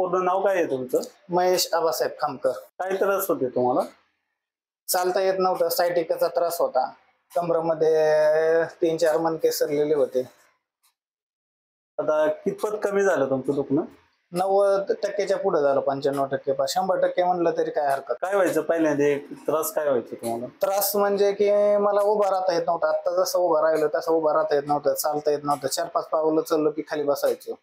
पूर्ण नाव काय आहे तुमचं? महेश आबासाहेब खामकर. काय त्रास होते तुम्हाला? चालता येत नव्हतं, सायटिकाचा त्रास होता. कमरेमध्ये 3-4 मणके सरलेले होते. आता कितपत कमी झालं तुमचं दुखणं? 90% पुढे झालं, 95% 100% म्हणलं तरी काय हरकत. काय व्हायचं पहिल्यांदा? त्रास काय व्हायचं तुम्हाला? त्रास म्हणजे की मला उभा राहता येत नव्हतं. आता जसं उभं राहिलं तसं उभं राहता येत नव्हतं, चालता येत नव्हतं. 4-5 पावलं चाललो की खाली बसायचो.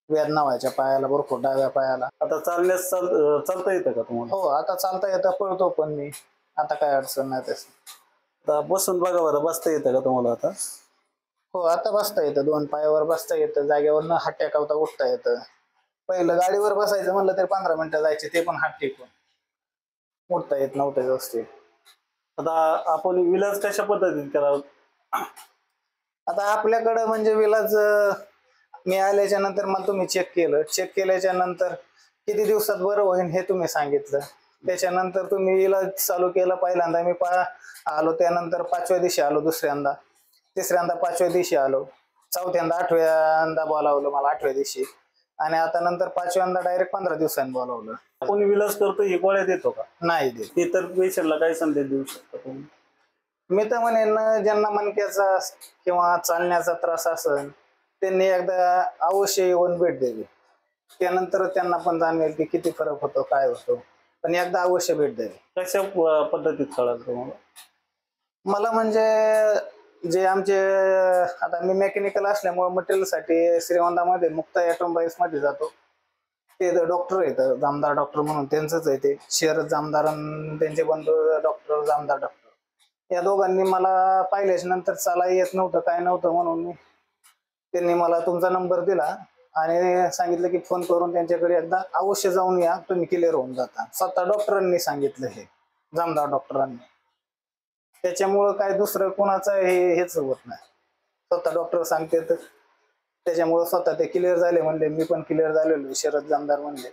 वेदना व्हायच्या पायाला, भरपूर डाव्या पायाला. आता चालता येतं का तुम्हाला? हो, आता चालता येतं, पळतो पण मी. आता काय अडचण नाही तसं. आता बसून बघा बरं, बसता येतं का तुम्हाला आता? हो, आता बसता येतं, 2 पायावर बसता येतं, जागेवरनं हात टेकवता उठता येतं. पहिलं गाडीवर बसायचं म्हणलं तरी 15 मिनिटं जायचे, ते पण हात टेकून. उठता येत नव्हतं व्यवस्थित. आता आपण इलाज कशा पद्धतीने करावं? आता आपल्याकडं म्हणजे विलाज मी आल्याच्या नंतर मग तुम्ही चेक केलं. चेक केल्याच्या नंतर किती दिवसात बरं होईल हे तुम्ही सांगितलं. त्याच्यानंतर तुम्ही इलाज चालू केला. पहिल्यांदा मी आलो, त्यानंतर 5व्या दिवशी आलो, दुसऱ्यांदा, तिसऱ्यांदा 5व्या दिवशी आलो, चौथ्यांदा 8व्यांदा बोलावलं मला 8व्या दिवशी, आणि आता नंतर 5व्यांदा डायरेक्ट 15 दिवसांनी बोलावलं. आपण विलाज करतो, हे गोळ्या देतो का? नाही देत. इतर पेशंटला काय संदेश देऊ शकता तुम्ही? मी तर म्हणेन, ज्यांना मणक्याचा किंवा चालण्याचा त्रास असेल त्यांनी एकदा अवश्य येऊन भेट द्यावी. त्यानंतर त्यांना पण जाणवेल की किती फरक होतो, काय होतो. पण एकदा अवश्य भेट द्यावी. कशा पद्धतीत कळालं तुम्हाला? मला म्हणजे जे आमचे, आता मी मेकॅनिकल असल्यामुळे मटेरियलसाठी श्रीगोंदामध्ये मुक्ता ॲटोमोबाईल्स मध्ये जातो. ते डॉक्टर आहेत, जामदार डॉक्टर म्हणून, त्यांचंच आहे ते. शरद जामदार आणि त्यांचे बंधू डॉक्टर जामदार डॉक्टर. या दोघांनी मला पाहिल्याच्या नंतर चाला येत नव्हतं, काय नव्हतं, म्हणून त्यांनी मला तुमचा नंबर दिला आणि सांगितलं की फोन करून त्यांच्याकडे एकदा अवश्य जाऊन या, तुम्ही क्लिअर होऊन जाता. स्वतः डॉक्टरांनी सांगितलं, हे जामदार डॉक्टरांनी. त्याच्यामुळं काय दुसरं कोणाचं हेच होत नाही. स्वतः डॉक्टर सांगते, तर त्याच्यामुळं स्वतः ते क्लिअर झाले म्हणले. मी पण क्लिअर झालेलो, शरद जामदार म्हणले.